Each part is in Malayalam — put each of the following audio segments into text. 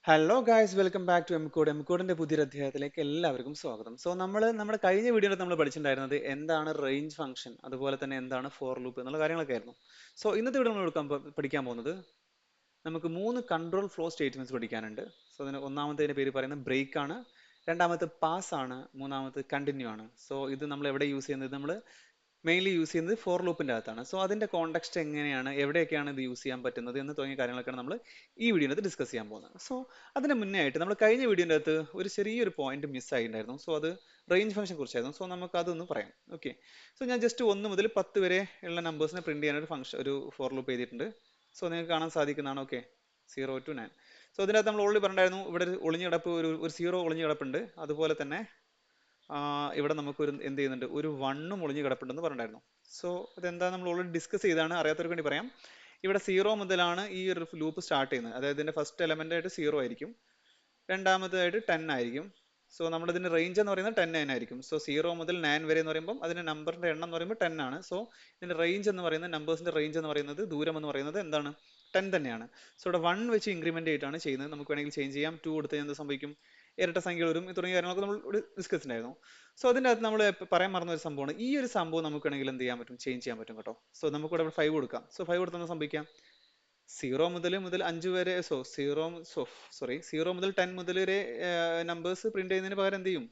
Hello guys, welcome back to എംകോഡിന്റെ പുതിയൊരു അധ്യായത്തിലേക്ക് എല്ലാവർക്കും സ്വാഗതം. നമ്മുടെ കഴിഞ്ഞ വീഡിയോയിൽ നമ്മൾ പഠിച്ചിട്ടുണ്ടായിരുന്നത് എന്താണ് റേഞ്ച് ഫംഗ്ഷൻ, അതുപോലെ തന്നെ എന്താണ് ഫോർ ലൂപ്പ് എന്നുള്ള കാര്യങ്ങളൊക്കെ ആയിരുന്നു. ഇന്നത്തെ വീഡിയോ നമ്മൾ പഠിക്കാൻ പോകുന്നത് നമുക്ക് മൂന്ന് കൺട്രോൾ ഫ്ലോ സ്റ്റേറ്റ്മെന്റ്സ് പഠിക്കാനുണ്ട്. അതിന് ഒന്നാമത്തെ പേര് പറയുന്നത് ബ്രേക്ക് ആണ്, രണ്ടാമത്തെ പാസ് ആണ്, മൂന്നാമത്തെ കണ്ടിന്യൂ ആണ്. ഇത് നമ്മൾ എവിടെ യൂസ് ചെയ്യുന്നത്? നമ്മൾ മെയിൻലി യൂസ് ചെയ്യുന്നത് ഫോർ ലൂപ്പിന്റെ അകത്താണ്. അതിന്റെ കോണ്ടെക്സ്റ്റ് എങ്ങനെയാണ്, എവിടെയൊക്കെയാണ് ഇത് യൂസ് ചെയ്യാൻ പറ്റുന്നത് എന്ന് തുടങ്ങിയ കാര്യങ്ങളൊക്കെയാണ് നമ്മൾ ഈ വീഡിയോയിൽ ഡിസ്കസ് ചെയ്യാൻ പോകുന്നത്. അതിന് മുന്നേ ആയിട്ട് നമ്മൾ കഴിഞ്ഞ വീഡിയോൻ്റെ അകത്ത് ഒരു ചെറിയൊരു പോയിന്റ് മിസ് ആയിട്ടുണ്ടായിരുന്നു. അത് റേഞ്ച് ഫംഗ്ഷൻ കുറിച്ചായിരുന്നു. നമുക്ക് അതൊന്ന് പറയാം. ഓക്കെ. ഞാൻ ജസ്റ്റ് 1 മുതൽ 10 വരെ ഉള്ള നമ്പേഴ്സിനെ പ്രിന്റ് ചെയ്യാൻ ഒരു ഫോർ ലൂപ്പ് എഴുതിയിട്ടുണ്ട്. നിങ്ങൾക്ക് കാണാൻ സാധിക്കുന്നതാണ്. Okay, 0 to 9. ഇതിനകത്ത് നമ്മൾ ഓൾറെഡി പറഞ്ഞിട്ടുണ്ടായിരുന്നു, ഇവിടെ ഒരു ഒളിഞ്ഞു കിടപ്പ്, ഒരു സീറോ ഒളിഞ്ഞു കിടപ്പുണ്ട്. അതുപോലെ തന്നെ ഇവിടെ നമുക്ക് എന്ത് ചെയ്യുന്നുണ്ട്, ഒരു വണ്ണും ഒളിഞ്ഞു കിടപ്പുണ്ടെന്ന് പറഞ്ഞിട്ടുണ്ടായിരുന്നു. ഇതെന്താ നമ്മൾ ഓൾറെഡി ഡിസ്കസ് ചെയ്താണ്, അറിയാത്തവർക്ക് വേണ്ടി പറയാം. ഇവിടെ 0 മുതലാണ് ഈ ഒരു ലൂപ്പ് സ്റ്റാർട്ട് ചെയ്യുന്നത്. അതായത് ഇതിന്റെ ഫസ്റ്റ് എലമെന്റ് ആയിട്ട് 0 ആയിരിക്കും, രണ്ടാമതായിട്ട് 10 ആയിരിക്കും. നമ്മുടെ ഇതിന്റെ റേഞ്ച് എന്ന് പറയുന്നത് 10 9 ആയിരിക്കും. 0 മുതൽ 9 വരെ എന്ന് പറയുമ്പോൾ അതിന്റെ നമ്പറിന്റെ എണ്ണം എന്ന് പറയുമ്പോൾ 10 ആണ്. ഇതിന്റെ റേഞ്ച് എന്ന് പറയുന്നത്, നമ്പേഴ്സിന്റെ റേഞ്ച് എന്ന് പറയുന്നത്, ദൂരം എന്ന് പറയുന്നത് എന്താണ്? 10 തന്നെയാണ്. ഇവിടെ 1 വെച്ച് ഇൻക്രിമെന്റ് ആയിട്ടാണ് ചെയ്യുന്നത്. നമുക്ക് വേണമെങ്കിൽ ചേഞ്ച് ചെയ്യാം. 2 കൊടുത്ത് എന്ത് സംഭവിക്കും? ഇരട്ട സംഖ്യകൾ വരും. തുടങ്ങിയ കാര്യങ്ങളൊക്കെ നമ്മൾ ഡിസ്കസ് ഉണ്ടായിരുന്നു. അതിന്റെ അകത്ത് നമ്മൾ പറയാൻ മറന്ന ഒരു സംഭവമാണ്, ഈ ഒരു സംഭവം നമുക്ക് വേണമെങ്കിൽ എന്ത് ചെയ്യാൻ പറ്റും? ചേഞ്ച് ചെയ്യാൻ പറ്റും കേട്ടോ. നമുക്ക് ഇവിടെ 5 കൊടുക്കാം. 5 കൊടുത്താൽ സംഭവിക്കാം, 0 മുതൽ 10 മുതൽ നമ്പേഴ്സ് പ്രിന്റ് ചെയ്യുന്നതിന് പകരം എന്ത് ചെയ്യും?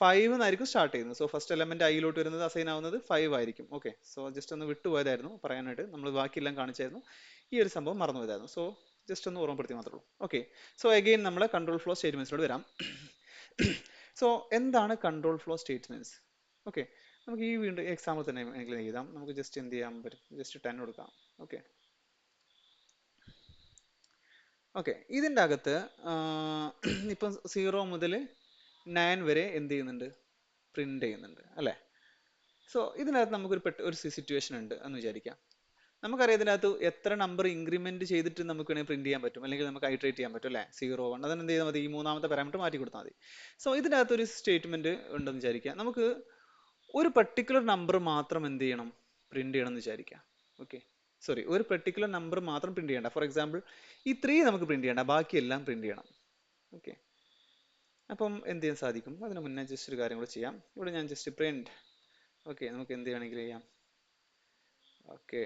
5 എന്നായിരിക്കും സ്റ്റാർട്ട് ചെയ്യുന്നത്. ഫസ്റ്റ് എലമെന്റ് ഐയിലോട്ട് വരുന്നത്, അസൈൻ ആവുന്നത് 5 ആയിരിക്കും. ഓക്കെ. ജസ്റ്റ് ഒന്ന് വിട്ടുപോയതായിരുന്നു പറയാനായിട്ട്, നമ്മൾ ബാക്കിയെല്ലാം കാണിച്ചായിരുന്നു. ഈ ഒരു സംഭവം മറന്നുപോയതായിരുന്നു. ജസ്റ്റ് ഒന്ന് ഓർമ്മപ്പെടുത്തി മാത്രമേ ഉള്ളൂ. ഓക്കെ. അഗെയിൻ നമ്മളെ കൺട്രോൾ ഫ്ലോ സ്റ്റേറ്റ്മെന്റ്സിലോട് വരാം. എന്താണ് കൺട്രോൾ ഫ്ലോ സ്റ്റേറ്റ്മെന്റ്സ്? ഓക്കെ. നമുക്ക് ഈ വീണ്ടും എക്സാമ്പിൾ തന്നെ എങ്കിലും എഴുതാം. നമുക്ക് ജസ്റ്റ് എന്ത് ചെയ്യാൻ പറ്റും? ജസ്റ്റ് 10 കൊടുക്കാം. ഓക്കെ. ഓക്കെ. ഇതിൻ്റെ അകത്ത് ഇപ്പം 0 മുതൽ 9 വരെ എന്ത് ചെയ്യുന്നുണ്ട്? പ്രിന്റ് ചെയ്യുന്നുണ്ട് അല്ലേ? ഇതിനകത്ത് നമുക്കൊരു ഒരു സിറ്റുവേഷൻ ഉണ്ട് എന്ന് വിചാരിക്കാം. നമുക്കറിയാം ഇതിനകത്ത് എത്ര നമ്പർ ഇൻക്രിമെന്റ് ചെയ്തിട്ട് നമുക്ക് വേണമെങ്കിൽ പ്രിന്റ് ചെയ്യാൻ പറ്റും, അല്ലെങ്കിൽ നമുക്ക് ഐട്രേറ്റ് ചെയ്യാൻ പറ്റും അല്ലേ? 0 1. അതിന് എന്ത് ചെയ്താൽ മതി? ഈ മൂന്നാമത്തെ പാരാമീറ്റർ മാറ്റി കൊടുത്താൽ മതി. ഇതിനകത്ത് ഒരു സ്റ്റേറ്റ്മെന്റ് ഉണ്ടെന്ന് വിചാരിക്കാം. നമുക്ക് ഒരു പെർട്ടിക്കുലർ നമ്പർ മാത്രം എന്ത് ചെയ്യണം? പ്രിന്റ് ചെയ്യണം എന്ന് വിചാരിക്കാം. ഓക്കെ. ഒരു പെർട്ടിക്കുലർ നമ്പർ മാത്രം പ്രിന്റ് ചെയ്യണ്ട. ഫോർ എക്സാമ്പിൾ ഈ 3 നമുക്ക് പ്രിന്റ് ചെയ്യണ്ട, ബാക്കിയെല്ലാം പ്രിന്റ് ചെയ്യണം. ഓക്കെ. അപ്പം എന്ത് ചെയ്യാൻ സാധിക്കും? അതിന് മുന്നേ ജസ്റ്റ് ഒരു കാര്യം കൂടെ ചെയ്യാം. ഇവിടെ ഞാൻ ജസ്റ്റ് പ്രിന്റ്. ഓക്കെ. നമുക്ക് എന്ത് ചെയ്യണമെങ്കിൽ ചെയ്യാം. ഓക്കെ.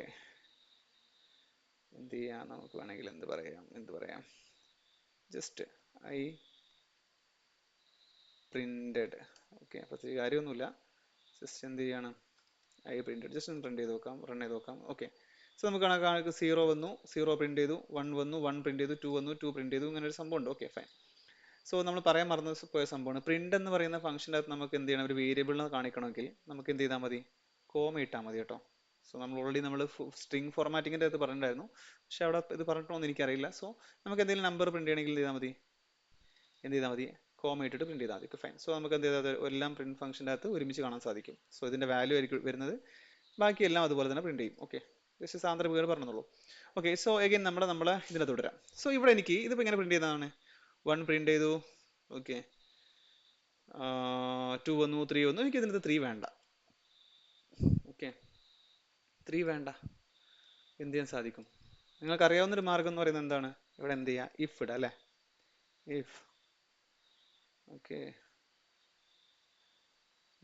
എന്ത് ചെയ്യാം? നമുക്ക് വേണമെങ്കിൽ എന്ത് പറയാം? Just I printed. ഓക്കെ. പ്രത്യേക കാര്യമൊന്നുമില്ല. ജസ്റ്റ് എന്ത് ചെയ്യാണ്? I printed. ജസ്റ്റ് ഒന്ന് പ്രിന്റ് ചെയ്ത് നോക്കാം, റൺ ചെയ്ത് നോക്കാം. ഓക്കെ. നമുക്ക് കാണാം, 0 വന്നു, 0 പ്രിന്റ് ചെയ്തു, 1 വന്നു, 1 പ്രിന്റ് ചെയ്തു, 2 വന്നു, 2 പ്രിന്റ് ചെയ്തു. ഇങ്ങനെ ഒരു സംഭവം ഉണ്ട്. Okay, fine. നമ്മൾ പറയാൻ മറന്നു പോയ സംഭവമാണ് പ്രിന്റ് എന്ന് പറയുന്ന ഫംഗ്ഷൻ്റെ അകത്ത് നമുക്ക് എന്ത് ചെയ്യണം? ഒരു വേരിയബിളിനെ കാണിക്കണമെങ്കിൽ നമുക്ക് എന്ത് ചെയ്താൽ മതി? കോമ ഇട്ടാൽ മതി കേട്ടോ. നമ്മൾ ഓൾറെഡി സ്ട്രിംഗ് ഫോർമാറ്റിങ്ങിൻ്റെ അകത്ത് പറഞ്ഞിട്ടുണ്ടായിരുന്നു, പക്ഷെ അവിടെ ഇത് പറഞ്ഞിട്ടോന്ന് എനിക്കറിയില്ല. നമുക്ക് എന്തെങ്കിലും നമ്പർ പ്രിന്റ് ചെയ്യണമെങ്കിൽ എന്ത് ചെയ്താൽ മതി? കോമ ഇട്ടിട്ട് പ്രിന്റ് ചെയ്താൽ മതി. ഫൈൻ. നമുക്ക് എന്ത് ചെയ്താൽ എല്ലാം പ്രിന്റ് ഫംഗ്ഷൻ്റെ അകത്ത് ഒരുമിച്ച് കാണാൻ സാധിക്കും. ഇതിന്റെ വാല്യൂ ആയിരിക്കും വരുന്നത്, ബാക്കിയെല്ലാം അതുപോലെ തന്നെ പ്രിന്റ് ചെയ്യും. ഓക്കെ. ജസ്റ്റ് സാന്ദ്ര പേര് പറഞ്ഞോളൂ. ഓക്കെ. എഗൈൻ നമ്മളെ ഇതിനെ തുടരാം. ഇവിടെ എനിക്ക് ഇതിപ്പോൾ ഇങ്ങനെ പ്രിന്റ് ചെയ്തതാണ്. 1 പ്രിന്റ് ചെയ്തു. ഓക്കെ. 2 വന്നു, 3 വന്നു. എനിക്ക് ഇതിനകത്ത് 3 വേണ്ട. ഓക്കെ. 3 വേണ്ട. എന്ത് ചെയ്യാൻ സാധിക്കും? നിങ്ങൾക്ക് അറിയാവുന്നൊരു മാർഗം എന്ന് പറയുന്നത് എന്താണ്? ഇവിടെ എന്ത് ചെയ്യുക? ഇഫ് ഇടുക അല്ലേ? ഇഫ്. ഓക്കെ.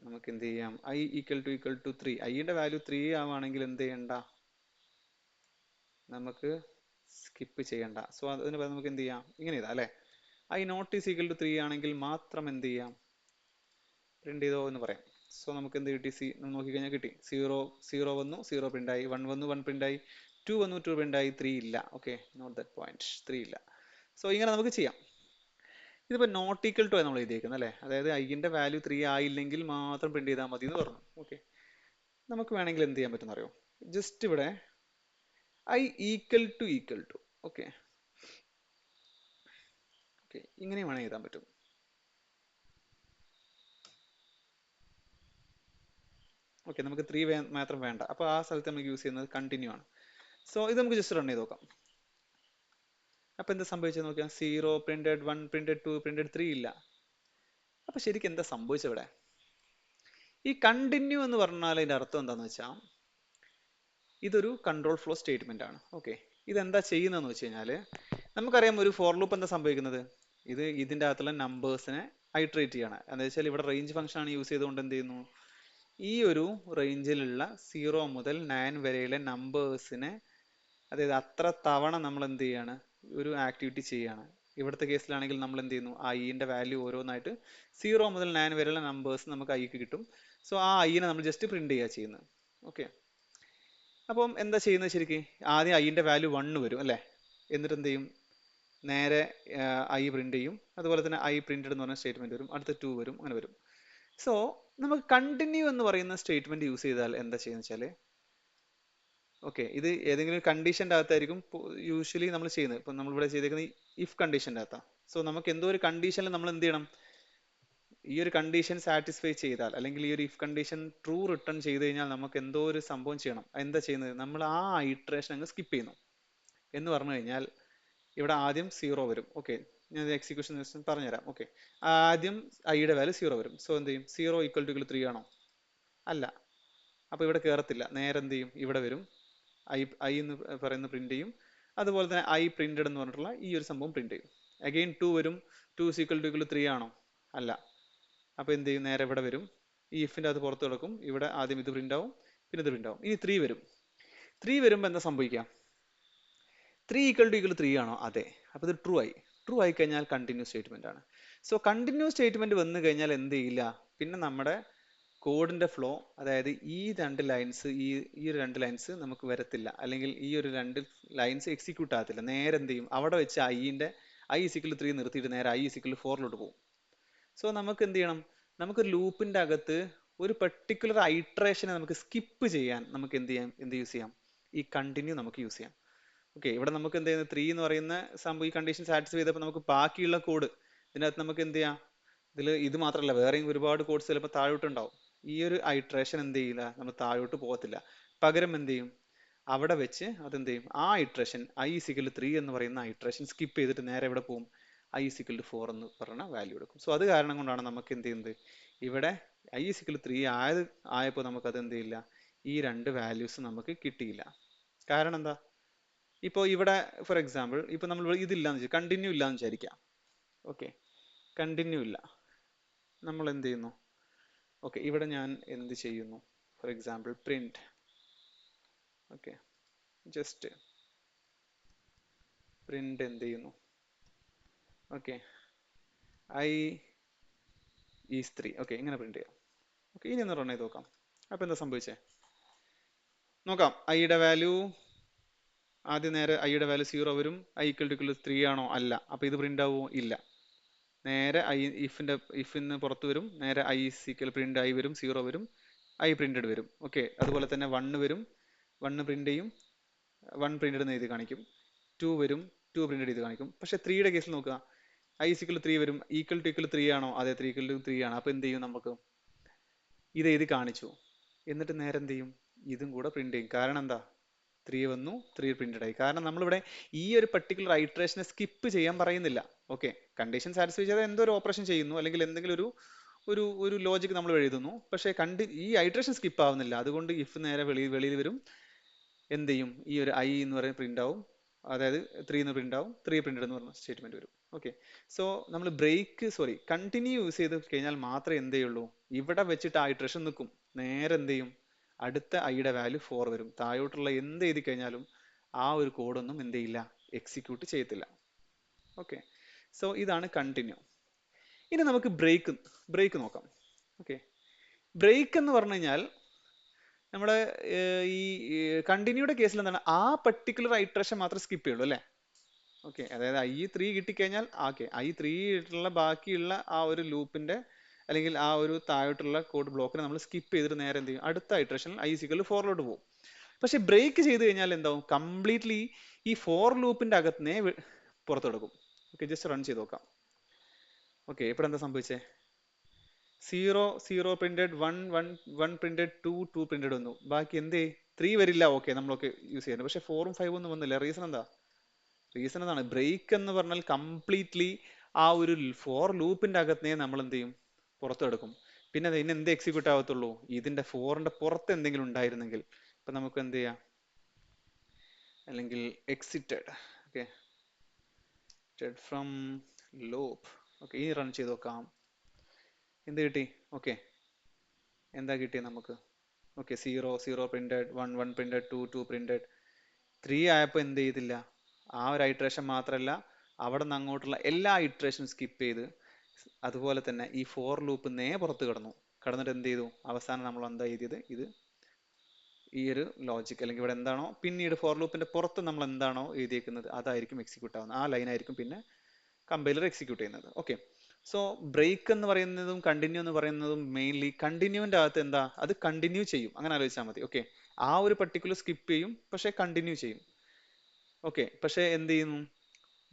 നമുക്ക് എന്ത് ചെയ്യാം? I equal to 3. ഐയുടെ വാല്യൂ 3 ആവുകയാണെങ്കിൽ എന്ത് ചെയ്യണ്ട? നമുക്ക് സ്കിപ്പ് ചെയ്യണ്ട. അതിന് പകരം നമുക്ക് എന്ത് ചെയ്യാം? ഇങ്ങനെ ചെയ്താൽ അല്ലേ? I not is equal to 3 ആണെങ്കിൽ മാത്രം എന്ത് ചെയ്യാം? പ്രിന്റ് ചെയ്തോ എന്ന് പറയാം. നമുക്ക് എന്ത് കിട്ടി? നോക്കിക്കഴിഞ്ഞാൽ കിട്ടി. 0 വന്നു, 0 പ്രിന്റ് ആയി. 1 വന്നു, 1 പ്രിന്റ് ആയി. 2 വന്നു, 2 പ്രിന്റ് ആയി. 3 ഇല്ല. Okay, not that point. 3 ഇല്ല. ഇങ്ങനെ നമുക്ക് ചെയ്യാം. ഇതിപ്പോൾ നോട്ട് ഈക്വൽ ടു നമ്മൾ എഴുതിയേക്കുന്നത് അല്ലേ? അതായത് ഐന്റെ വാല്യൂ 3 ആയില്ലെങ്കിൽ മാത്രം പ്രിന്റ് ചെയ്താൽ മതി എന്ന് പറഞ്ഞു. ഓക്കെ. നമുക്ക് വേണമെങ്കിൽ എന്ത് ചെയ്യാൻ പറ്റുന്ന അറിയോ? ജസ്റ്റ് ഇവിടെ I equal to. Okay. Okay, ഇങ്ങനെ വേണമെങ്കിൽ എഴുതാൻ പറ്റും. ഓക്കെ. നമുക്ക് 3 മാത്രം വേണ്ട. അപ്പോൾ ആ സ്ഥലത്ത് നമുക്ക് യൂസ് ചെയ്യുന്നത് കണ്ടിന്യൂ ആണ്. ഇത് നമുക്ക് ജസ്റ്റ് റൺ ചെയ്ത് നോക്കാം. അപ്പൊ എന്താ സംഭവിച്ചത് നോക്കാം. 0 പ്രിന്റഡ്, 1 പ്രിന്റഡ്, 2 പ്രിന്റഡ്, 3 ഇല്ല. അപ്പൊ ശരിക്കും എന്താ സംഭവിച്ചത് ഇവിടെ? ഈ കണ്ടിന്യൂ എന്ന് പറഞ്ഞാൽ അതിന്റെ അർത്ഥം എന്താന്ന് വെച്ചാൽ ഇതൊരു കൺട്രോൾ ഫ്ലോ സ്റ്റേറ്റ്മെന്റ് ആണ്. ഓക്കെ. ഇതെന്താ ചെയ്യുന്നതെന്ന് വെച്ച് കഴിഞ്ഞാൽ നമുക്കറിയാം ഒരു ഫോർ ലൂപ്പ് എന്താ സംഭവിക്കുന്നത്, ഇതിന്റെ അകത്തുള്ള നമ്പേഴ്സിനെ ഐട്രേറ്റ് ചെയ്യാണ്. എന്താ വെച്ചാൽ ഇവിടെ റേഞ്ച് ഫംഗ്ഷൻ ആണ് യൂസ് ചെയ്തുകൊണ്ട് എന്ത് ചെയ്യുന്നു, ഈ ഒരു റേഞ്ചിലുള്ള 0 മുതൽ 9 വരെയുള്ള നമ്പേഴ്സിനെ, അതായത് അത്ര തവണ നമ്മൾ എന്ത് ചെയ്യാണ്, ഒരു ആക്ടിവിറ്റി ചെയ്യാണ്. ഇവിടുത്തെ കേസിലാണെങ്കിൽ നമ്മൾ എന്ത് ചെയ്യുന്നു, ഐന്റെ വാല്യൂ ഓരോന്നായിട്ട് 0 മുതൽ 9 വരെയുള്ള നമ്പേഴ്സ് നമുക്ക് ഐക്ക് കിട്ടും. സോ ആ ഐനെ നമ്മൾ ജസ്റ്റ് പ്രിന്റ് ചെയ്യുക ചെയ്യുന്നത്. ഓക്കെ, അപ്പം എന്താ ചെയ്യുന്നത് ശരിക്കും, ആദ്യം ഐന്റെ വാല്യൂ 1 വരും അല്ലേ, എന്നിട്ട് എന്ത് ചെയ്യും, നേരെ ഐ പ്രിന്റ് ചെയ്യും. അതുപോലെ തന്നെ ഐ പ്രിന്റഡ് എന്ന് പറഞ്ഞ സ്റ്റേറ്റ്മെന്റ് വരും, അടുത്ത 2 വരും, അങ്ങനെ വരും. സോ നമുക്ക് കണ്ടിന്യൂ എന്ന് പറയുന്ന സ്റ്റേറ്റ്മെന്റ് യൂസ് ചെയ്താൽ എന്താ ചെയ്യുന്നത് വെച്ചാൽ, ഓക്കെ, ഇത് ഏതെങ്കിലും കണ്ടീഷൻ്റെ അകത്തായിരിക്കും യൂഷ്വലി നമ്മൾ ചെയ്യുന്നത്. ഇപ്പം നമ്മളിവിടെ ചെയ്തേക്കുന്നത് ഇഫ് കണ്ടീഷൻ്റെ അകത്താണ്. സോ നമുക്ക് എന്തോ ഒരു കണ്ടീഷനിൽ നമ്മൾ എന്ത് ചെയ്യണം, ഈ ഒരു കണ്ടീഷൻ സാറ്റിസ്ഫൈ ചെയ്താൽ, അല്ലെങ്കിൽ ഈ ഒരു ഇഫ് കണ്ടീഷൻ ട്രൂ റിട്ടേൺ ചെയ്ത് കഴിഞ്ഞാൽ നമുക്ക് എന്തോ ഒരു സംഭവം ചെയ്യണം. എന്താ ചെയ്യുന്നത്, നമ്മൾ ആ ഇറ്ററേഷൻ അങ്ങ് സ്കിപ്പ് ചെയ്യുന്നു. എന്ന് പറഞ്ഞു കഴിഞ്ഞാൽ ഇവിടെ ആദ്യം 0 വരും. ഓക്കെ, ഞാൻ എക്സിക്യൂഷൻ പറഞ്ഞുതരാം. ഓക്കെ, ആദ്യം ഐയുടെ വാല്യൂ 0 വരും. സോ എന്ത് ചെയ്യും, 0 = 3 ആണോ, അല്ല, അപ്പോൾ ഇവിടെ കയറത്തില്ല. നേരെ എന്ത് ചെയ്യും, ഇവിടെ വരും, ഐ എന്ന് പറയുന്ന പ്രിന്റ് ചെയ്യും. അതുപോലെ തന്നെ ഐ പ്രിന്റഡ് എന്ന് പറഞ്ഞിട്ടുള്ള ഈ ഒരു സംഭവം പ്രിന്റ് ചെയ്യും. അഗെയിൻ 2 വരും, 2 = 3 ആണോ, അല്ല, അപ്പോൾ എന്ത് ചെയ്യും, നേരെ ഇവിടെ വരും, ഈ ഇഫിന്റെ അത് പുറത്ത് കിടക്കും. ഇവിടെ ആദ്യം ഇത് പ്രിന്റ് ആവും, പിന്നെ ഇത് പ്രിന്റ് ആവും. ഇനി 3 വരും. 3 വരുമ്പോൾ എന്താ സംഭവിക്കുക, 3 = 3 ആണോ, അതെ, അപ്പോൾ ഇത് ട്രൂ ആയി. ട്രൂ ആയി കഴിഞ്ഞാൽ കണ്ടിന്യൂ സ്റ്റേറ്റ്മെന്റ് ആണ്. സോ കണ്ടിന്യൂ സ്റ്റേറ്റ്മെന്റ് വന്നു കഴിഞ്ഞാൽ എന്ത് ചെയ്യില്ല, പിന്നെ നമ്മുടെ കോഡിന്റെ ഫ്ലോ, അതായത് ഈ രണ്ട് ലൈൻസ്, ഈ ഒരു രണ്ട് ലൈൻസ് നമുക്ക് വരത്തില്ല, അല്ലെങ്കിൽ ഈ ഒരു രണ്ട് ലൈൻസ് എക്സിക്യൂട്ട് ആകത്തില്ല. നേരെ എന്ത് ചെയ്യും, അവിടെ വെച്ച് ഐ = 3 നിർത്തിയിട്ട് നേരെ ഐ = 4 പോകും. സോ നമുക്ക് എന്ത് ചെയ്യണം, നമുക്കൊരു ലൂപ്പിന്റെ അകത്ത് ഒരു പെർട്ടിക്കുലർ ഐട്രേഷനെ നമുക്ക് സ്കിപ്പ് ചെയ്യാൻ നമുക്ക് എന്ത് യൂസ് ചെയ്യാം, ഈ കണ്ടിന്യൂ നമുക്ക് യൂസ് ചെയ്യാം. ഓക്കെ, ഇവിടെ നമുക്ക് എന്ത് ചെയ്യുന്നത്, 3 എന്ന് പറയുന്ന സംഭവം ഈ കണ്ടീഷൻ സാറ്റിസ്ഫൈ ചെയ്തപ്പോൾ നമുക്ക് ബാക്കിയുള്ള കോഡ് ഇതിനകത്ത് നമുക്ക് എന്ത് ചെയ്യാം, ഇത് മാത്രമല്ല വേറെയും ഒരുപാട് കോഡ്സ് ചിലപ്പോൾ താഴോട്ടുണ്ടാവും. ഈ ഒരു ഐട്രേഷൻ എന്ത് ചെയ്യില്ല, നമ്മൾ താഴോട്ട് പോകത്തില്ല. പകരം എന്ത് ചെയ്യും, അവിടെ വെച്ച് അതെന്ത് ചെയ്യും, ആ ഐട്രേഷൻ = 3 എന്ന് പറയുന്ന ഐട്രേഷൻ സ്കിപ്പ് ചെയ്തിട്ട് നേരെ എവിടെ പോകും, = 4 എന്ന് പറയുന്ന വാല്യൂ എടുക്കും. സോ അത് കാരണം കൊണ്ടാണ് നമുക്ക് എന്ത് ചെയ്യുന്നത്, ഇവിടെ = 3 ആയപ്പോൾ നമുക്ക് അത് എന്ത് ചെയ്യില്ല, ഈ രണ്ട് വാല്യൂസ് നമുക്ക് കിട്ടിയില്ല. കാരണം എന്താ, ഇപ്പോൾ ഇവിടെ ഫോർ എക്സാമ്പിൾ ഇപ്പോൾ നമ്മൾ ഇതില്ലാന്ന് വെച്ചാൽ കണ്ടിന്യൂ ഇല്ലാന്ന് വിചാരിക്കാം. ഓക്കെ, കണ്ടിന്യൂ ഇല്ല, നമ്മൾ എന്ത് ചെയ്യുന്നു, ഓക്കെ, ഇവിടെ ഞാൻ എന്ത് ചെയ്യുന്നു, for example print, okay, just print എന്ത് ചെയ്യുന്നു, ഓക്കെ, ഐ ഈസ് 3, ഓക്കെ, ഇങ്ങനെ പ്രിന്റ് ചെയ്യാം. ഓക്കെ, ഇനി ഒന്ന് റൺ ചെയ്ത് നോക്കാം. അപ്പോൾ എന്താ സംഭവിച്ചേ നോക്കാം. ഐയുടെ വാല്യൂ ആദ്യം നേരെ ഐയുടെ വാല്യൂ 0 വരും, = 3 ആണോ, അല്ല, അപ്പോൾ ഇത് പ്രിന്റ് ആവുമോ, ഇല്ല. നേരെ ഇഫിന്ന് പുറത്ത് വരും, നേരെ പ്രിന്റ് ഐ വരും, 0 വരും, ഐ പ്രിന്റഡ് വരും. ഓക്കെ, അതുപോലെ തന്നെ 1 വരും, 1 പ്രിന്റ് ചെയ്യും, 1 പ്രിന്റഡ് എന്ന് എഴുതി കാണിക്കും. 2 വരും, 2 പ്രിന്റഡ് ചെയ്ത് കാണിക്കും. പക്ഷെ 3യുടെ കേസിൽ നോക്കുക, = 3 വരും, = 3 ആണോ, അതെ, 3 ആണ്. അപ്പൊ എന്ത് ചെയ്യും, നമുക്ക് ഇത് എഴുതി കാണിച്ചു. എന്നിട്ട് നേരെ എന്ത് ചെയ്യും, ഇതും കൂടെ പ്രിന്റ് ചെയ്യും. കാരണം എന്താ, 3 വന്നു, 3 പ്രിന്റഡ് ആയി. കാരണം നമ്മളിവിടെ ഈ ഒരു പെർട്ടിക്കുലർ ഐട്രേഷനെ സ്കിപ്പ് ചെയ്യാൻ പറയുന്നില്ല. ഓക്കെ, കണ്ടീഷൻ സാറ്റിസ്ഫൈ ചെയ്താൽ എന്തോ ഒരു ഓപ്പറേഷൻ ചെയ്യുന്നു, അല്ലെങ്കിൽ എന്തെങ്കിലും ഒരു ലോജിക് നമ്മൾ എഴുതുന്നു. പക്ഷേ ഈ ഐട്രേഷൻ സ്കിപ്പ് ആവുന്നില്ല. അതുകൊണ്ട് ഇഫ് നേരെ വെളിയിൽ വരും, എന്ത് ചെയ്യും, ഈ ഒരു ഐ എന്ന് പറയുന്ന പ്രിന്റ് ആവും, അതായത് 3 എന്ന് പ്രിന്റ് ആവും, 3 പ്രിന്റഡ് എന്ന് പറഞ്ഞ സ്റ്റേറ്റ്മെന്റ് വരും. ഓക്കെ, സോ നമ്മൾ കണ്ടിന്യൂ യൂസ് ചെയ്ത് കഴിഞ്ഞാൽ മാത്രമേ എന്ത് ചെയ്യുള്ളൂ, ഇവിടെ വെച്ചിട്ട് ആ ഇറ്ററേഷൻ നിൽക്കും. നേരെ എന്ത് ചെയ്യും, അടുത്ത ഐയുടെ വാല്യൂ 4 വരും. താഴോട്ടുള്ള എന്ത് എഴുതി കഴിഞ്ഞാലും ആ ഒരു കോഡൊന്നും എന്ത് ചെയ്യില്ല, എക്സിക്യൂട്ട് ചെയ്യത്തില്ല. ഓക്കെ, സോ ഇതാണ് കണ്ടിന്യൂ. ഇനി നമുക്ക് ബ്രേക്ക് നോക്കാം. ഓക്കെ, ബ്രേക്ക് എന്ന് പറഞ്ഞു കഴിഞ്ഞാൽ നമ്മുടെ ഈ കണ്ടിന്യൂയുടെ കേസിൽ എന്താണ്, ആ പെർട്ടിക്കുലർ ഐട്രേഷൻ മാത്രം സ്കിപ്പ് ചെയ്യുള്ളൂ അല്ലേ. ഓക്കെ, അതായത് ഐ3 കിട്ടിക്കഴിഞ്ഞാൽ ഓക്കെ, ഐ3 ആയിട്ടുള്ള ബാക്കിയുള്ള ആ ഒരു ലൂപ്പിന്റെ, അല്ലെങ്കിൽ ആ ഒരു താഴോട്ടുള്ള കോഡ് ബ്ലോക്കിനെ നമ്മൾ സ്കിപ്പ് ചെയ്തിട്ട് നേരെ എന്ത് ചെയ്യും, അടുത്ത ഐട്രേഷനിൽ = 4 പോകും. പക്ഷെ ബ്രേക്ക് ചെയ്ത് കഴിഞ്ഞാൽ എന്താവും, കംപ്ലീറ്റ്ലി ഈ ഫോർ ലൂപ്പിന്റെ അകത്തിനെ പുറത്തു കിടക്കും. ഓക്കെ, ജസ്റ്റ് റൺ ചെയ്ത് നോക്കാം. ഓക്കെ, ഇപ്പോൾ എന്താ സംഭവിച്ചേ, 0 പ്രിന്റഡ്, 1 പ്രിന്റഡ്, 2 പ്രിന്റഡ് വന്നു. ബാക്കി എന്തേ, 3 വരില്ല. ഓക്കെ, നമ്മളൊക്കെ യൂസ് ചെയ്യുന്നത്, പക്ഷെ 4ഉം 5ഉം ഒന്നും വന്നില്ല. റീസൺ എന്താ, റീസൺ എന്താണ്, ബ്രേക്ക് എന്ന് പറഞ്ഞാൽ കംപ്ലീറ്റ്ലി ആ ഒരു ഫോർ ലൂപ്പിന്റെ അകത്തിനെ നമ്മൾ എന്ത് ചെയ്യും, പുറത്തു കിടക്കും. പിന്നെ ഇതിന് എന്ത് എക്സിക്യൂട്ട് ആവത്തുള്ളൂ, ഇതിന്റെ ഫോറിന്റെ പുറത്ത് എന്തെങ്കിലും ഉണ്ടായിരുന്നെങ്കിൽ, ഇപ്പൊ നമുക്ക് എന്ത് ചെയ്യാം, അല്ലെങ്കിൽ exited. Okay, from loop. Okay, ഇനി റൺ ചെയ്ത് നോക്കാം. എന്ത് കിട്ടി? ഓക്കെ, എന്താ കിട്ടിയത് നമുക്ക്? Okay, 0 printed, 1 printed, 2 printed. 3 ആയപ്പോൾ എന്ത് ചെയ്തില്ല? ആ ഒരു ഐട്രേഷൻ മാത്രമല്ല, അവിടെ നിന്ന് അങ്ങോട്ടുള്ള എല്ലാ ഇട്രേഷനും സ്കിപ്പ് ചെയ്ത്, അതുപോലെ തന്നെ ഈ ഫോർ ലൂപ്പ് പുറത്ത് കിടന്നു. കടന്നിട്ട് എന്ത് ചെയ്തു? അവസാനം നമ്മൾ എന്താ എഴുതിയത്? ഇത് ഈ ഒരു ലോജിക് അല്ലെങ്കിൽ ഇവിടെ എന്താണോ പിന്നീട് ഫോർ ലൂപ്പിന്റെ പുറത്ത് നമ്മൾ എന്താണോ എഴുതിയേക്കുന്നത് അതായിരിക്കും എക്സിക്യൂട്ട് ആവുന്നത്. ആ ലൈൻ ആയിരിക്കും പിന്നെ കമ്പൈലർ എക്സിക്യൂട്ട് ചെയ്യുന്നത്. ഓക്കെ, സോ ബ്രേക്ക് എന്ന് പറയുന്നതും കണ്ടിന്യൂ എന്ന് പറയുന്നതും മെയിൻലി കണ്ടിന്യൂവിന്റെ അകത്ത് എന്താ, അത് കണ്ടിന്യൂ ചെയ്യും, അങ്ങനെ ആലോചിച്ചാൽ മതി. ഓക്കെ, ആ ഒരു പർട്ടിക്കുലർ സ്കിപ്പ് ചെയ്യും, പക്ഷെ കണ്ടിന്യൂ ചെയ്യും. ഓക്കെ, പക്ഷെ എന്ത് ചെയ്യുന്നു?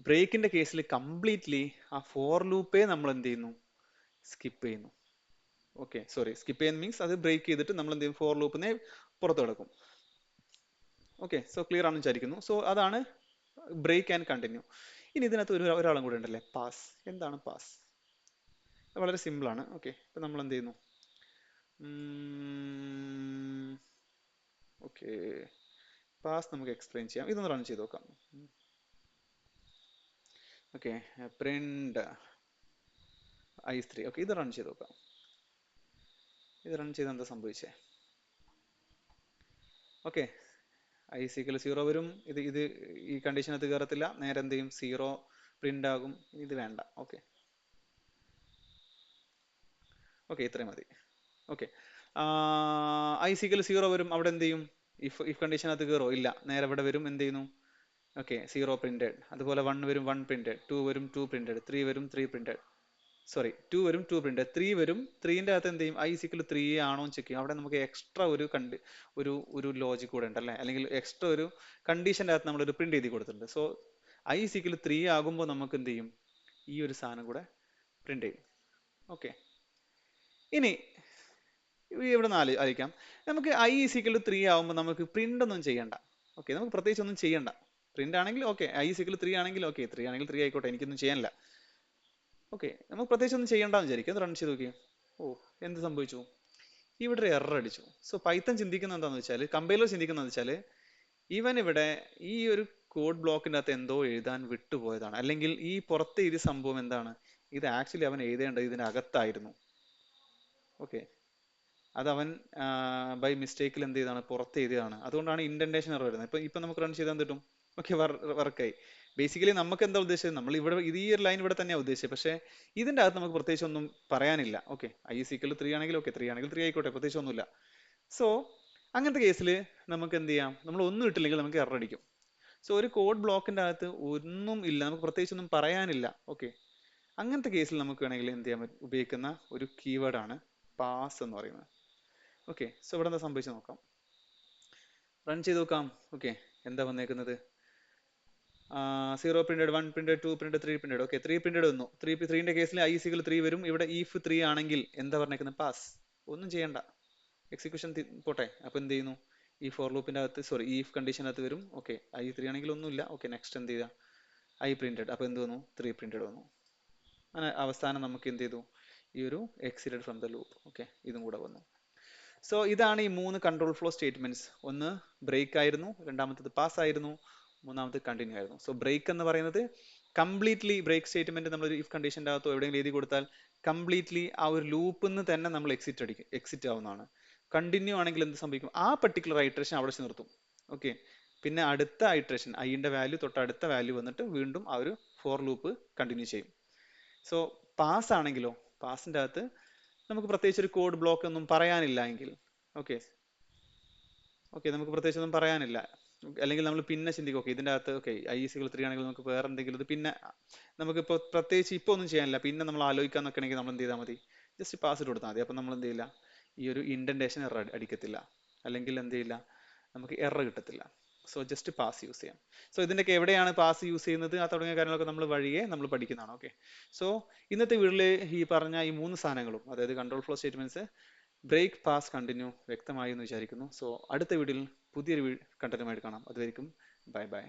ബ്രേക്കിന്റെ കേസിൽ കംപ്ലീറ്റ്ലി ആ ഫോർ ലൂപ്പേ നമ്മൾ എന്ത് ചെയ്യുന്നു? സ്കിപ്പ് ചെയ്യുന്നു. ഓക്കെ, സോറി, സ്കിപ്പ് ചെയ്യുന്ന മീൻസ് അത് ബ്രേക്ക് ചെയ്തിട്ട് നമ്മൾ എന്ത് ചെയ്യും? ഫോർ ലൂപ്പിനെ പുറത്ത് കിടക്കും. ഓക്കെ, സോ ക്ലിയർ ആണെന്ന് വിചാരിക്കുന്നു. സോ അതാണ് ബ്രേക്ക് ആൻഡ് കണ്ടിന്യൂ. ഇനി ഇതിനകത്ത് ഒരാളും കൂടെ ഉണ്ടല്ലേ, പാസ്. എന്താണ് പാസ്? വളരെ സിമ്പിൾ ആണ്. ഓക്കെ, ഇപ്പൊ നമ്മൾ എന്ത് ചെയ്യുന്നു? ഓക്കെ, പാസ് നമുക്ക് എക്സ്പ്ലെയിൻ ചെയ്യാം. ഇതൊന്ന് റൺ ചെയ്ത് നോക്കാം. Okay, print i3. ഓക്കെ, ഇത് റൺ ചെയ്ത് നോക്കാം. ഇത് റൺ ചെയ്ത് എന്താ സംഭവിച്ചേ? ഓക്കെ, i=0 വരും. ഇത് ഈ കണ്ടീഷനകത്ത് കയറത്തില്ല. നേരെ എന്ത് ചെയ്യും? 0 പ്രിന്റ് ആകും. ഇത് വേണ്ട. ഓക്കെ, ഓക്കെ, ഇത്രയും മതി. ഓക്കെ, i=0 വരും. അവിടെ എന്ത് ചെയ്യും? ഇഫ് കണ്ടീഷനകത്ത് കയറോ? ഇല്ല. നേരെ ഇവിടെ വരും. എന്ത് ചെയ്യുന്നു? Okay, 0 printed. അതുപോലെ 1 വരും, 1 പ്രിന്റഡ്. 2 വരും, 2 പ്രിന്റഡ്. 3 വരും, 3 പ്രിന്റഡ്. സോറി, 2 വരും, 2 പ്രിന്റഡ്. 3 വരും. 3ന്റെ അകത്ത് എന്ത് ചെയ്യും? i=3 ആണോ എന്ന് ചെക്ക് ചെയ്യും. അവിടെ നമുക്ക് എക്സ്ട്രാ ഒരു ലോജിക് കൂടെ ഉണ്ട് അല്ലേ, അല്ലെങ്കിൽ എക്സ്ട്രാ ഒരു കണ്ടീഷന്റെ അകത്ത് നമ്മളൊരു പ്രിന്റ് എഴുതി കൊടുത്തിട്ടുണ്ട്. സോ i=3 ആകുമ്പോൾ നമുക്ക് എന്ത് ചെയ്യും? ഈ ഒരു സാധനം കൂടെ പ്രിന്റ് ചെയ്യും. ഓക്കെ, ഇനി ഇവിടെ നിന്ന് ആലോചിക്കാം. നമുക്ക് i=3 ആകുമ്പോൾ നമുക്ക് പ്രിന്റ് ഒന്നും ചെയ്യണ്ട. ഓക്കെ, നമുക്ക് പ്രത്യേകിച്ച് ഒന്നും ചെയ്യണ്ട. പ്രിന്റ് ആണെങ്കിൽ ഓക്കെ, i=3 ആണെങ്കിൽ ഓക്കെ, 3 ആണെങ്കിൽ 3 ആയിക്കോട്ടെ, എനിക്കൊന്നും ചെയ്യാനില്ല. ഓക്കെ, നമുക്ക് പ്രത്യേകിച്ച് ഒന്നും ചെയ്യണ്ടെന്ന് വിചാരിക്കും. അത് റൺ ചെയ്ത് നോക്കിയേ. ഓ, എന്ത് സംഭവിച്ചു? ഇവിടെ ഒരു എറർ അടിച്ചു. സോ പൈത്തൺ ചിന്തിക്കുന്നത് എന്താണെന്ന് വെച്ചാൽ, കമ്പൈലർ ചിന്തിക്കുന്നത് വെച്ചാൽ, ഇവൻ ഇവിടെ ഈ ഒരു കോഡ് ബ്ലോക്കിന്റെ അകത്ത് എന്തോ എഴുതാൻ വിട്ടുപോയതാണ്. അല്ലെങ്കിൽ ഈ പുറത്ത് എഴുതിയ സംഭവം എന്താണ്? ഇത് ആക്ച്വലി അവൻ എഴുതേണ്ടത് ഇതിനകത്തായിരുന്നു. ഓക്കെ, അത് അവൻ ബൈ മിസ്റ്റേക്കിൽ എന്ത് ചെയ്താണ്? പുറത്ത് എഴുതിയതാണ്. അതുകൊണ്ടാണ് ഇൻഡന്റേഷൻ എറർ വരുന്നത്. ഇപ്പൊ നമുക്ക് റൺ ചെയ്താൽ കിട്ടും. ഓക്കെ, വർക്കായി. ബേസിക്കലി നമുക്ക് എന്താ ഉദ്ദേശിച്ചത്? നമ്മൾ ഇവിടെ ഈ ഒരു ലൈൻ ഇവിടെ തന്നെയാണ് ഉദ്ദേശിച്ചത്. പക്ഷേ ഇതിന്റെ അകത്ത് നമുക്ക് പ്രത്യേകിച്ച് ഒന്നും പറയാനില്ല. ഓക്കെ, i=3 ആണെങ്കിൽ ഓക്കെ, 3 ആണെങ്കിൽ 3 ആയിക്കോട്ടെ, പ്രത്യേകിച്ച് ഒന്നുമില്ല. സോ അങ്ങനത്തെ കേസിൽ നമുക്ക് എന്ത് ചെയ്യാം? നമ്മൾ ഒന്നും ഇട്ടില്ലെങ്കിൽ നമുക്ക് എറർ അടിക്കും. സോ ഒരു കോഡ് ബ്ലോക്കിന്റെ അകത്ത് ഒന്നും ഇല്ല, നമുക്ക് പ്രത്യേകിച്ച് ഒന്നും പറയാനില്ല. ഓക്കെ, അങ്ങനത്തെ കേസിൽ നമുക്ക് വേണമെങ്കിൽ എന്ത് ചെയ്യാൻ ഉപയോഗിക്കുന്ന ഒരു കീവേഡ് ആണ് പാസ് എന്ന് പറയുന്നത്. ഓക്കെ, സോ ഇവിടെ എന്താ സംഭവിച്ചു നോക്കാം. റൺ ചെയ്ത് നോക്കാം. ഓക്കെ, എന്താ വന്നേക്കുന്നത്? 0 printed, 1 printed, 2 printed, 3 printed. Okay, 3 printed വന്നു. 3ന്റെ കേസിൽ i=3 വരും. ഇവിടെ if 3 ആണെങ്കിൽ എന്താ പറഞ്ഞേക്കുന്നത്? പാസ്. ഒന്നും ചെയ്യണ്ട, എക്സിക്യൂഷൻ പോട്ടെ. അപ്പൊ എന്ത് ചെയ്യുന്നു? ഈ ഫോർ ലൂപ്പിന്റെ അകത്ത്, സോറി, ഈ കണ്ടീഷനകത്ത് വരും. ഓക്കെ, i3 ആണെങ്കിൽ ഒന്നുമില്ല. ഓക്കെ, നെക്സ്റ്റ് എന്ത് ചെയ്യുക? i printed. അപ്പൊ എന്ത് വന്നു? 3 പ്രിന്റഡ് വന്നു. അങ്ങനെ അവസാനം നമുക്ക് എന്ത് ചെയ്തു? ഈ ഒരു exited from the loop. Okay, ഇതും കൂടെ വന്നു. സോ ഇതാണ് ഈ 3 കൺട്രോൾ ഫ്ലോ സ്റ്റേറ്റ്മെന്റ്സ്. ഒന്ന് ബ്രേക്ക് ആയിരുന്നു, രണ്ടാമത്തത് പാസ് ആയിരുന്നു, മൂന്നാമത്തെ കണ്ടിന്യൂ ആയിരുന്നു. സോ ബ്രേക്ക് എന്ന് പറയുന്നത് കംപ്ലീറ്റ്ലി ബ്രേക്ക് സ്റ്റേറ്റ്മെന്റ് നമ്മൾ ഇഫ് കണ്ടീഷന്റെ അകത്തോ എവിടെയെങ്കിലും എഴുതി കൊടുത്താൽ കംപ്ലീറ്റ്ലി ആ ഒരു ലൂപ്പിൽ നിന്ന് തന്നെ നമ്മൾ എക്സിറ്റ് ആവുന്നതാണ്. കണ്ടിന്യൂ ആണെങ്കിൽ എന്ത് സംഭവിക്കും? ആ പർട്ടിക്കുലർ ഐട്രേഷൻ അവിടെ വെച്ച് നിർത്തും. ഓക്കെ, പിന്നെ അടുത്ത ഐട്രേഷൻ ഐന്റെ വാല്യൂ തൊട്ട് അടുത്ത വാല്യൂ വന്നിട്ട് വീണ്ടും ആ ഒരു ഫോർ ലൂപ്പ് കണ്ടിന്യൂ ചെയ്യും. സോ പാസ് ആണെങ്കിലോ, പാസിന്റെ അകത്ത് നമുക്ക് പ്രത്യേകിച്ച് ഒരു കോഡ് ബ്ലോക്ക് ഒന്നും പറയാനില്ല എങ്കിൽ, ഓക്കെ ഓക്കെ, നമുക്ക് പ്രത്യേകിച്ച് ഒന്നും പറയാനില്ല, അല്ലെങ്കിൽ നമ്മൾ പിന്നെ ചിന്തിക്കും, ഓക്കെ ഇതിന്റെ അകത്ത് ഓക്കെ i=3 ആണെങ്കിൽ നമുക്ക് വേറെ എന്തെങ്കിലും ഇത് പിന്നെ നമുക്കിപ്പോൾ പ്രത്യേകിച്ച് ഇപ്പോൾ ഒന്നും ചെയ്യാനില്ല, പിന്നെ നമ്മൾ ആലോചിക്കാൻ നിൽക്കണമെങ്കിൽ നമ്മൾ എന്ത് ചെയ്താൽ മതി? ജസ്റ്റ് പാസ് ഇട്ട് കൊടുത്താൽ മതി. അപ്പം നമ്മൾ എന്ത് ചെയ്യില്ല, ഈ ഒരു ഇൻഡന്റേഷൻ എറർ അടിക്കത്തില്ല, അല്ലെങ്കിൽ എന്ത് ചെയ്യില്ല, നമുക്ക് എറർ കിട്ടത്തില്ല. സോ ജസ്റ്റ് പാസ് യൂസ് ചെയ്യാം. സോ ഇതിൻ്റെയൊക്കെ എവിടെയാണ് പാസ് യൂസ് ചെയ്യുന്നത്, ആ തുടങ്ങിയ കാര്യങ്ങളൊക്കെ നമ്മൾ വഴിയെ നമ്മൾ പഠിക്കുന്നതാണ്. ഓക്കെ, സോ ഇന്നത്തെ വീഡിയോയിൽ ഈ പറഞ്ഞ ഈ 3 സാധനങ്ങളും, അതായത് control flow statements, break, pass, continue വ്യക്തമായി എന്ന് വിചാരിക്കുന്നു. സോ അടുത്ത വീഡിയോയിൽ പുതിയൊരു കണ്ടന്റുമായിട്ട് കാണാം. അതുവരെയും ബൈ ബൈ.